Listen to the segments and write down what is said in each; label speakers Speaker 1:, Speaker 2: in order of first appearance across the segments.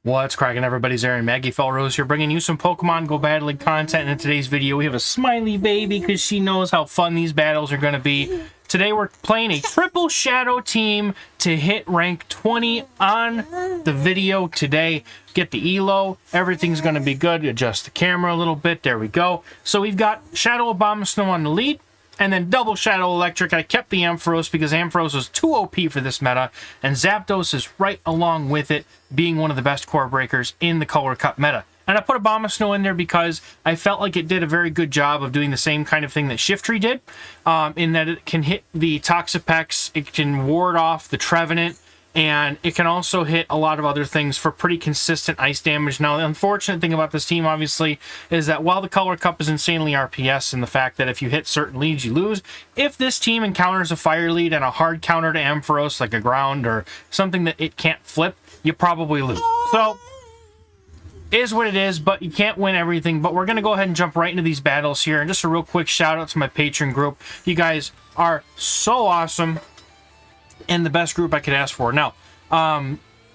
Speaker 1: What's cracking, everybody's Aaron Maggie Felrose here, bringing you some Pokemon Go Battle League content. In today's video, we have a smiley baby because she knows how fun these battles are going to be. Today, we're playing a triple shadow team to hit rank 20 on the video today. Get the elo, everything's going to be good. Adjust the camera a little bit, there we go. So we've got Shadow Abomasnow on the lead, and then double Shadow Electric. I kept the Ampharos because Ampharos is too OP for this meta, and Zapdos is right along with it, being one of the best core breakers in the Color Cup meta. And I put Abomasnow in there because I felt like it did a very good job of doing the same kind of thing that Shiftry did, in that it can hit the Toxapex, it can ward off the Trevenant, and it can also hit a lot of other things for pretty consistent ice damage. Now, the unfortunate thing about this team, obviously, is that while the Color Cup is insanely RPS, and the fact that if you hit certain leads, you lose, if this team encounters a fire lead and a hard counter to Ampharos, like a ground or something that it can't flip, you probably lose. So, is what it is, but you can't win everything. But we're going to go ahead and jump right into these battles here. And just a real quick shout out to my Patreon group. You guys are so awesome, and the best group I could ask for. Now,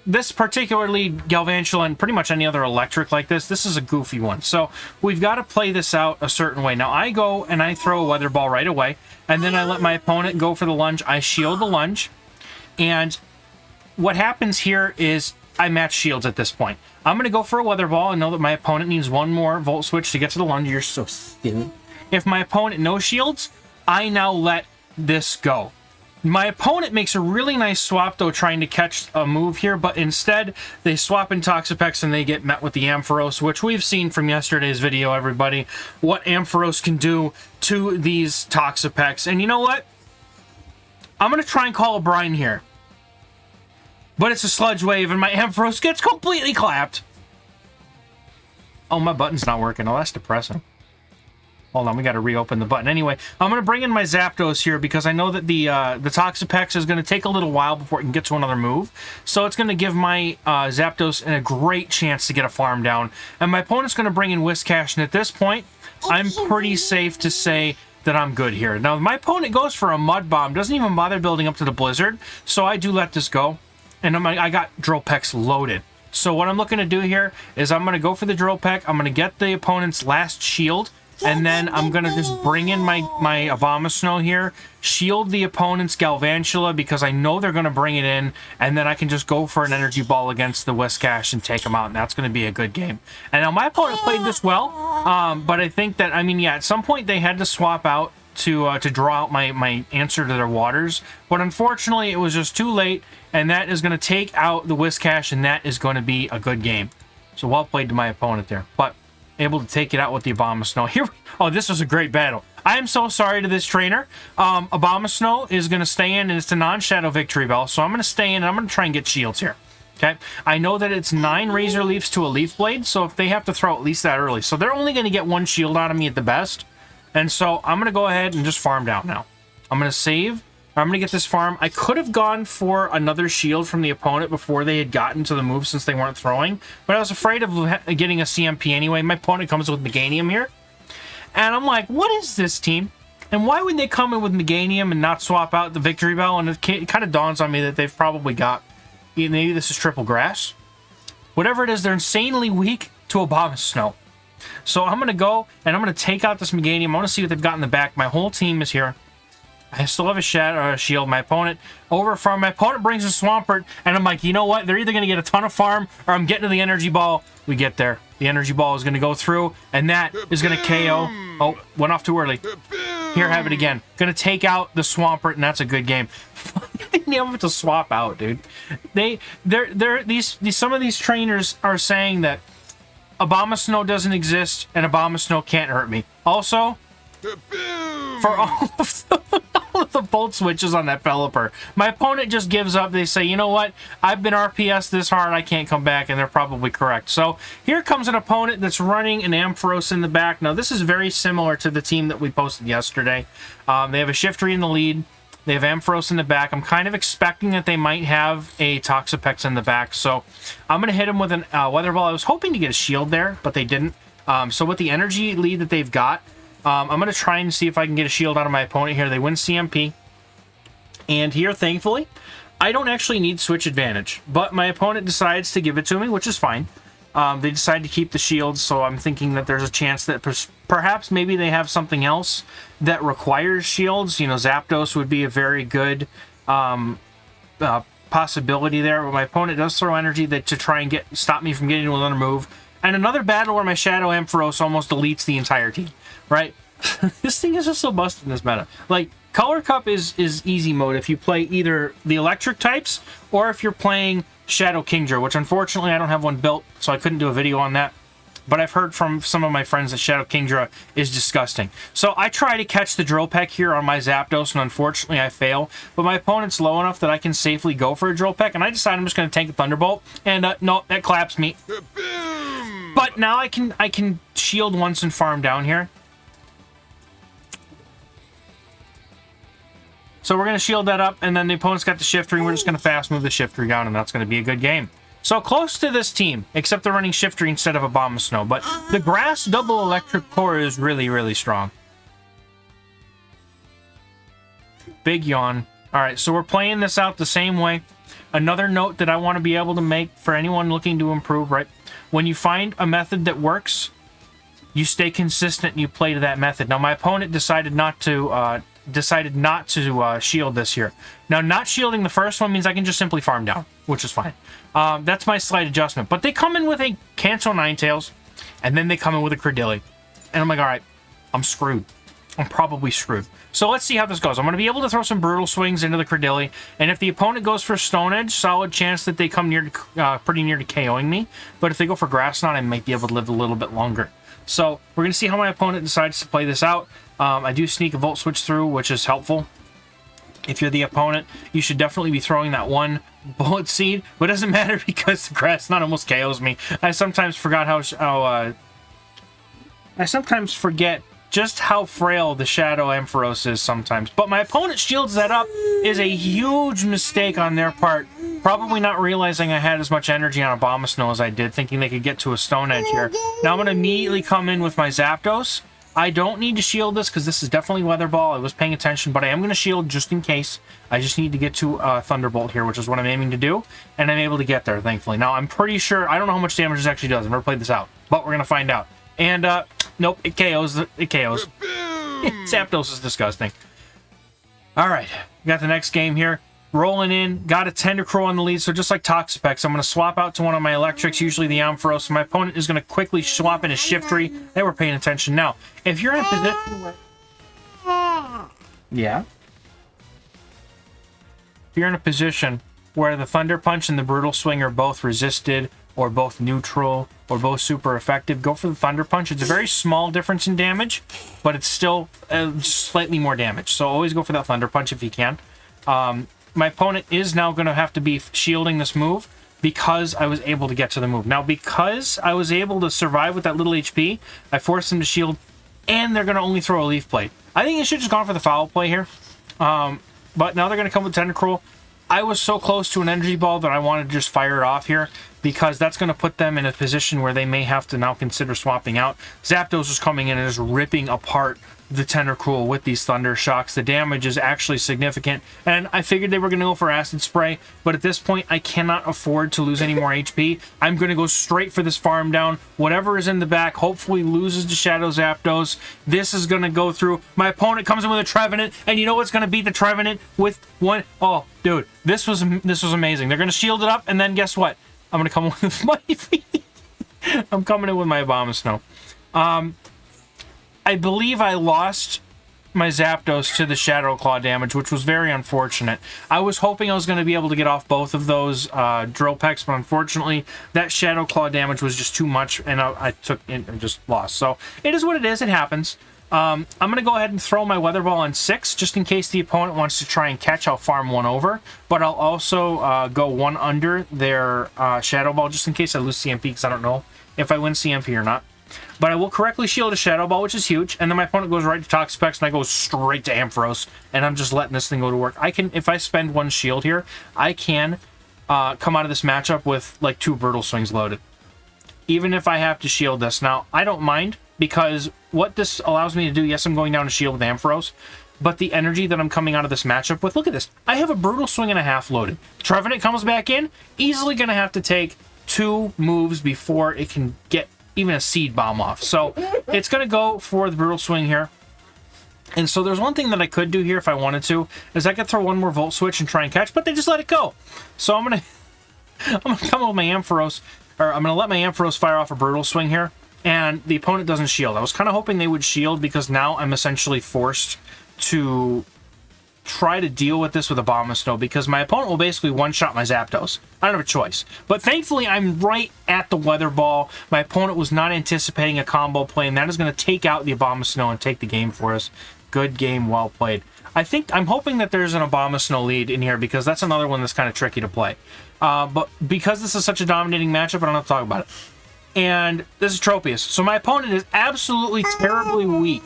Speaker 1: this particularly Galvantula and pretty much any other electric like this is a goofy one. So we've got to play this out a certain way. Now, I go and I throw a weather ball right away, and then I let my opponent go for the lunge. I shield the lunge, and what happens here is I match shields at this point. I'm going to go for a weather ball and know that my opponent needs one more volt switch to get to the lunge. You're so silly. If my opponent no shields, I now let this go. My opponent makes a really nice swap, though, trying to catch a move here, but instead they swap in Toxapex and they get met with the Ampharos, which we've seen from yesterday's video, everybody, what Ampharos can do to these Toxapex. And you know what? I'm going to try and call a brine here. But it's a Sludge Wave, and my Ampharos gets completely clapped. Oh, my button's not working. Oh, that's depressing. Hold on, we got to reopen the button. Anyway, I'm going to bring in my Zapdos here because I know that the Toxapex is going to take a little while before it can get to another move. So it's going to give my Zapdos a great chance to get a farm down. And my opponent's going to bring in Whiscash, and at this point, I'm pretty safe to say that I'm good here. Now, my opponent goes for a Mud Bomb, doesn't even bother building up to the Blizzard, so I do let this go. And I got Drill Pecks loaded. So what I'm looking to do here is I'm going to go for the Drill Peck. I'm going to get the opponent's last shield. And then I'm going to just bring in my Abomasnow here. Shield the opponent's Galvantula because I know they're going to bring it in. And then I can just go for an Energy Ball against the Whiscash and take them out. And that's going to be a good game. And now my opponent played this well. But I think that, I mean, yeah, at some point they had to swap out to draw out my answer to their waters, but unfortunately it was just too late, and that is going to take out the Whiscash, and that is going to be a good game. So well played to my opponent there, but able to take it out with the Abomasnow. Here, oh, this was a great battle. I am so sorry to this trainer. Abomasnow is going to stay in, and it's a non-shadow victory bell, so I'm going to stay in, and I'm going to try and get shields here. Okay, I know that it's 9 Razor Leafs to a Leaf Blade, so if they have to throw at least that early, so they're only going to get 1 shield out of me at the best. And so I'm going to go ahead and just farm down now. I'm going to save. I'm going to get this farm. I could have gone for another shield from the opponent before they had gotten to the move since they weren't throwing. But I was afraid of getting a CMP anyway. My opponent comes with Meganium here. And I'm like, what is this team? And why would they come in with Meganium and not swap out the Victory Bell? And it kind of dawns on me that they've probably got, maybe this is Triple Grass. Whatever it is, they're insanely weak to Abomasnow. So I'm going to go, and I'm going to take out this Meganium. I want to see what they've got in the back. My whole team is here. I still have a shield. My opponent overfarm. My opponent brings a Swampert, and I'm like, you know what? They're either going to get a ton of farm, or I'm getting to the Energy Ball. We get there. The Energy Ball is going to go through, and that is going to KO. Oh, went off too early. Here, have it again. Going to take out the Swampert, and that's a good game. They didn't have to swap out, dude. Some of these trainers are saying that Abomasnow doesn't exist, and Abomasnow can't hurt me. Also, for all of the bolt switches on that Pelipper, my opponent just gives up. They say, you know what? I've been RPS this hard, I can't come back, and they're probably correct. So here comes an opponent that's running an Ampharos in the back. Now, this is very similar to the team that we posted yesterday. They have a Shiftry in the lead. They have Ampharos in the back. I'm kind of expecting that they might have a Toxapex in the back. So I'm going to hit him with a Weather Ball. I was hoping to get a shield there, but they didn't. So with the energy lead that they've got, I'm going to try and see if I can get a shield out of my opponent here. They win CMP. And here, thankfully, I don't actually need switch advantage, but my opponent decides to give it to me, which is fine. They decide to keep the shields, so I'm thinking that there's a chance that perhaps maybe they have something else that requires shields. You know, Zapdos would be a very good possibility there, but my opponent does throw energy to try and stop me from getting to another move. And another battle where my Shadow Ampharos almost deletes the entire team, right? This thing is just so busted in this meta. Like, Color Cup is easy mode if you play either the electric types or if you're playing Shadow Kingdra, which unfortunately I don't have one built, so I couldn't do a video on that. But I've heard from some of my friends that Shadow Kingdra is disgusting. So I try to catch the Drill Peck here on my Zapdos, and unfortunately I fail. But my opponent's low enough that I can safely go for a Drill Peck, and I decide I'm just going to tank a Thunderbolt, and no, that claps me. But now I can shield once and farm down here. So we're going to shield that up, and then the opponent's got the Shiftry, and we're just going to fast move the Shiftry down, and that's going to be a good game. So close to this team, except they're running Shiftry instead of a Bomb of Snow. But the Grass double electric core is really, really strong. Big yawn. All right, so we're playing this out the same way. Another note that I want to be able to make for anyone looking to improve, right? When you find a method that works, you stay consistent and you play to that method. Now, my opponent decided not to shield this here. Now, not shielding the first one means I can just simply farm down, which is fine. That's my slight adjustment. But they come in with a Kanto Ninetales, and then they come in with a Credilli. And I'm like, all right, I'm screwed. I'm probably screwed. So let's see how this goes. I'm going to be able to throw some Brutal Swings into the Credilli, and if the opponent goes for Stone Edge, solid chance that they come near to, pretty near to KOing me. But if they go for Grass Knot, I might be able to live a little bit longer. So we're going to see how my opponent decides to play this out. I do sneak a Volt Switch through, which is helpful. If you're the opponent, you should definitely be throwing that one Bullet Seed, but it doesn't matter because the Grass Knot almost KOs me. I sometimes forget just how frail the Shadow Ampharos is sometimes. But my opponent shields that up is a huge mistake on their part. Probably not realizing I had as much energy on a Bomb of Snow as I did, thinking they could get to a Stone Edge here. Now I'm going to immediately come in with my Zapdos. I don't need to shield this because this is definitely Weather Ball. I was paying attention, but I am going to shield just in case. I just need to get to Thunderbolt here, which is what I'm aiming to do, and I'm able to get there, thankfully. Now, I'm pretty sure... I don't know how much damage this actually does. I've never played this out, but we're going to find out. And, nope, it KOs. It KOs. Zapdos is disgusting. All right, got the next game here. Rolling in, got a Tentacruel on the lead, so just like Toxapex, I'm going to swap out to one of my electrics, usually the Ampharos, so my opponent is going to quickly swap in a Shiftry. They were paying attention. Now, if you're in a position where... Yeah? If you're in a position where the Thunder Punch and the Brutal Swing are both resisted, or both neutral, or both super effective, go for the Thunder Punch. It's a very small difference in damage, but it's still slightly more damage, so always go for that Thunder Punch if you can. My opponent is now going to have to be shielding this move because I was able to get to the move. Now, because I was able to survive with that little HP, I forced them to shield, and they're going to only throw a Leaf Blade. I think they should have just gone for the foul play here. But now they're going to come with Tentacruel. I was so close to an Energy Ball that I wanted to just fire it off here because that's going to put them in a position where they may have to now consider swapping out. Zapdos is coming in and is ripping apart the Tentacruel with these Thunder Shocks. The damage is actually significant, and I figured they were going to go for Acid Spray, but at this point, I cannot afford to lose any more HP. I'm going to go straight for this farm down. Whatever is in the back hopefully loses to Shadow Zapdos. This is going to go through. My opponent comes in with a Trevenant, and you know what's going to beat the Trevenant with one? Oh, dude, this was amazing. They're going to shield it up, and then guess what? I'm going to come in with my... I'm coming in with my Bomb of Snow. I believe I lost my Zapdos to the Shadow Claw damage, which was very unfortunate. I was hoping I was going to be able to get off both of those Drill Pecks, but unfortunately, that Shadow Claw damage was just too much, and I took it and just lost. So, it is what it is. It happens. I'm going to go ahead and throw my Weather Ball on 6, just in case the opponent wants to try and catch. I'll farm one over, but I'll also go one under their Shadow Ball, just in case I lose CMP, because I don't know if I win CMP or not. But I will correctly shield a Shadow Ball, which is huge, and then my opponent goes right to Toxapex, and I go straight to Ampharos, and I'm just letting this thing go to work. I can, if I spend one shield here, I can come out of this matchup with, like, 2 Brutal Swings loaded. Even if I have to shield this. Now, I don't mind, because what this allows me to do, yes, I'm going down to shield with Ampharos, but the energy that I'm coming out of this matchup with, look at this. I have a Brutal Swing and a half loaded. Trevenant comes back in, easily going to have to take 2 moves before it can get even a Seed Bomb off. So it's going to go for the Brutal Swing here. And so there's one thing that I could do here if I wanted to, is I could throw one more Volt Switch and try and catch, but they just let it go. So I'm going to come with my Ampharos, or I'm going to let my Ampharos fire off a Brutal Swing here, and the opponent doesn't shield. I was kind of hoping they would shield because now I'm essentially forced to try to deal with this with Abomasnow because my opponent will basically one-shot my Zapdos. I don't have a choice. But thankfully, I'm right at the Weather Ball. My opponent was not anticipating a combo play, and that is going to take out the Abomasnow and take the game for us. Good game, well played. I'm hoping that there's an Abomasnow lead in here because that's another one that's kind of tricky to play. But because this is such a dominating matchup, I don't have to talk about it. And this is Tropius. So my opponent is absolutely terribly weak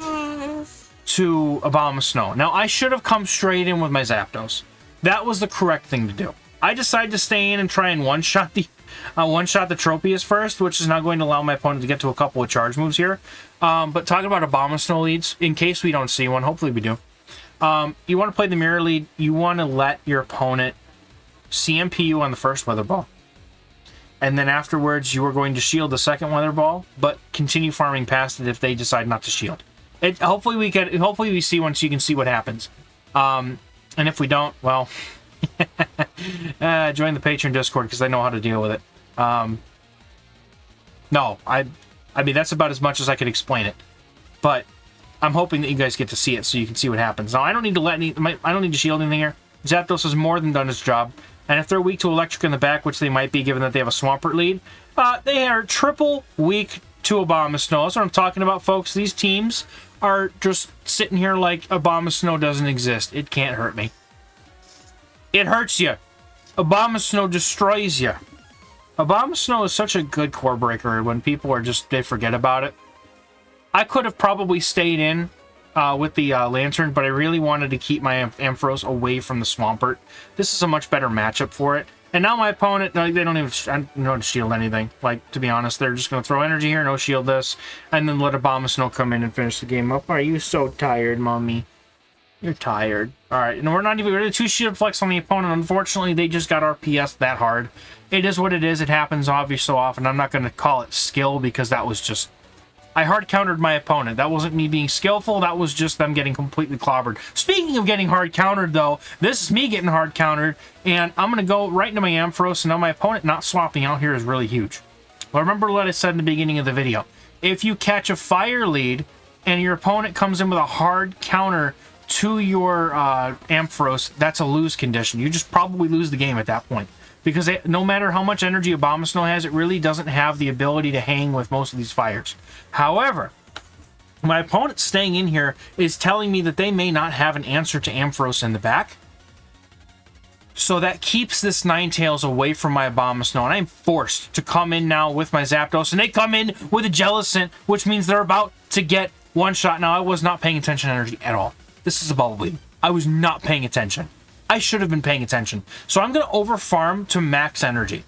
Speaker 1: to Abomasnow. Now, I should have come straight in with my Zapdos. That was the correct thing to do. I decided to stay in and try and one-shot the Tropius first, which is now going to allow my opponent to get to a couple of charge moves here. But talking about Abomasnow leads, in case we don't see one, hopefully we do. You want to play the mirror lead. You want to let your opponent CMP you on the first Weather Ball. And then afterwards, you are going to shield the second Weather Ball, but continue farming past it if they decide not to shield. Hopefully we see once you can see what happens. And if we don't, well, join the Patreon Discord because they know how to deal with it. No, I mean, that's about as much as I could explain it. But I'm hoping that you guys get to see it so you can see what happens. Now, I don't need to shield anything here. Zapdos has more than done its job. And if they're weak to Electric in the back, which they might be given that they have a Swampert lead, they are triple weak to Abomasnow. That's what I'm talking about, folks. These teams are just sitting here like Abomasnow doesn't exist. It can't hurt me. It hurts you. Abomasnow destroys you. Abomasnow is such a good core breaker when people are they forget about it. I could have probably stayed in with the Lantern, but I really wanted to keep my Ampharos away from the Swampert. This is a much better matchup for it. And now my opponent, they don't even know to shield anything. Like, to be honest, they're just going to throw energy here, no shield this, and then let Abomasnow come in and finish the game up. Are you so tired, mommy? You're tired. All right, and we're not even ready to 2 shield flex on the opponent. Unfortunately, they just got RPS that hard. It is what it is. It happens obviously so often. I'm not going to call it skill because that was just... I hard countered my opponent. That wasn't me being skillful. That was just them getting completely clobbered. Speaking of getting hard countered, though, this is me getting hard countered, and I'm going to go right into my Ampharos, and now my opponent not swapping out here is really huge. Well, remember what I said in the beginning of the video. If you catch a fire lead, and your opponent comes in with a hard counter to your Ampharos, that's a lose condition. You just probably lose the game at that point. Because no matter how much energy Abomasnow has, it really doesn't have the ability to hang with most of these fires. However, my opponent staying in here is telling me that they may not have an answer to Ampharos in the back. So that keeps this Ninetales away from my Abomasnow, and I'm forced to come in now with my Zapdos, and they come in with a Jellicent, which means they're about to get one shot. Now, I was not paying attention to energy at all. This is a Bubble Beam. I was not paying attention. I should have been paying attention. So I'm going to overfarm to max energy.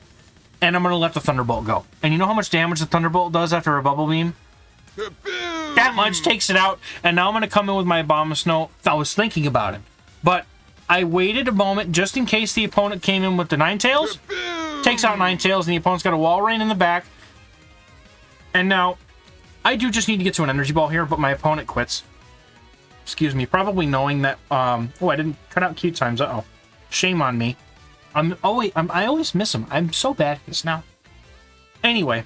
Speaker 1: And I'm going to let the Thunderbolt go. And you know how much damage the Thunderbolt does after a Bubble Beam? That much takes it out. And now I'm going to come in with my Abomasnow. I was thinking about it. But I waited a moment just in case the opponent came in with the Ninetales. Takes out Ninetales and the opponent's got a Wall Rain in the back. And now, I do just need to get to an Energy Ball here, but my opponent quits. Excuse me, probably knowing that, oh, I didn't cut out Q times, uh-oh. Shame on me. I always miss him. I'm so bad at this now. Anyway,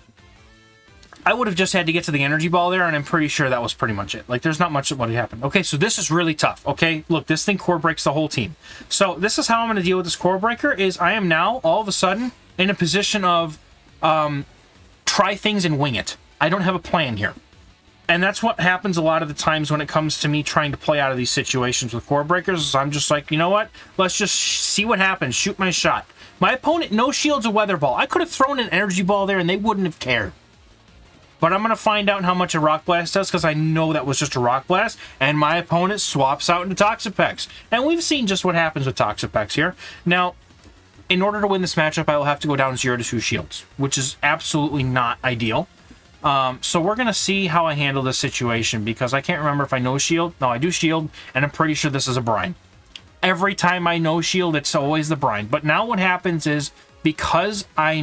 Speaker 1: I would have just had to get to the Energy Ball there, and I'm pretty sure that was pretty much it. Like, there's not much of what happened. Okay, so this is really tough, okay? Look, this thing core breaks the whole team. So this is how I'm going to deal with this core breaker, is I am now, all of a sudden, in a position of try things and wing it. I don't have a plan here. And that's what happens a lot of the times when it comes to me trying to play out of these situations with core breakers. I'm just like, you know what? Let's just see what happens. Shoot my shot. My opponent no shields a Weather Ball. I could have thrown an Energy Ball there and they wouldn't have cared. But I'm going to find out how much a Rock Blast does because I know that was just a Rock Blast. And my opponent swaps out into Toxapex. And we've seen just what happens with Toxapex here. Now, in order to win this matchup, I will have to go down 0 to 2 shields, which is absolutely not ideal. So we're going to see how I handle this situation, because I can't remember if I no shield. No, I do shield, and I'm pretty sure this is a brine. Every time I no shield, it's always the brine. But now what happens is, because I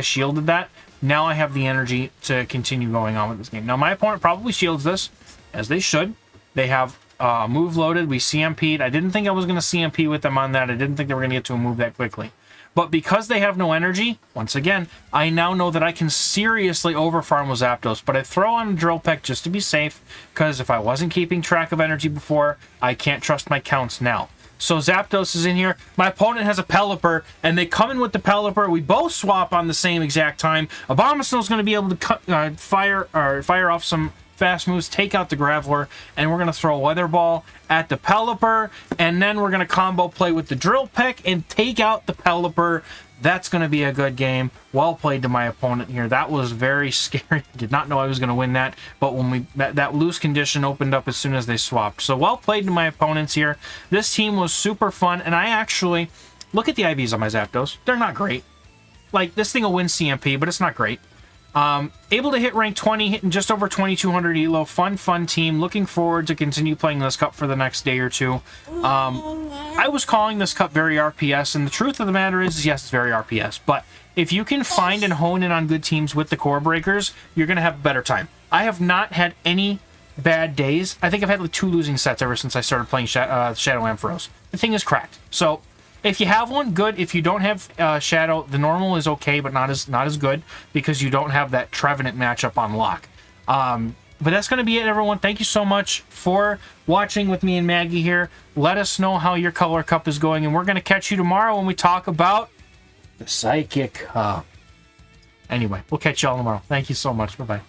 Speaker 1: shielded that, now I have the energy to continue going on with this game. Now my opponent probably shields this, as they should. They have move loaded. We CMP'd. I didn't think I was going to CMP with them on that. I didn't think they were going to get to a move that quickly. But because they have no energy, once again, I now know that I can seriously overfarm with Zapdos. But I throw on a Drill Peck just to be safe, because if I wasn't keeping track of energy before, I can't trust my counts now. So Zapdos is in here. My opponent has a Pelipper, and they come in with the Pelipper. We both swap on the same exact time. Abomasnow is going to be able to fire off some fast moves, take out the Graveler, and we're going to throw Weather Ball at the Pelipper, and then we're going to combo play with the Drill Peck and take out the Pelipper. That's going to be a good game. Well played to my opponent here. That was very scary. Did not know I was going to win that, but when that loose condition opened up as soon as they swapped. So well played to my opponents here. This team was super fun, and I actually, look at the IVs on my Zapdos. They're not great. Like, this thing will win CMP, but it's not great. Able to hit rank 20, hitting just over 2200 elo. Fun team. Looking forward to continue playing this cup for the next day or two. I was calling this cup very RPS, and the truth of the matter is yes, it's very RPS. But if you can find and hone in on good teams with the core breakers, you're going to have a better time. I have not had any bad days. I think I've had like 2 losing sets ever since I started playing Shadow Ampharos. The thing is cracked. So if you have one, good. If you don't have Shadow, the normal is okay, but not as good, because you don't have that Trevenant matchup on lock. But that's going to be it, everyone. Thank you so much for watching with me and Maggie here. Let us know how your Color Cup is going, and we're going to catch you tomorrow when we talk about the Psychic Cup. Anyway, we'll catch you all tomorrow. Thank you so much. Bye-bye.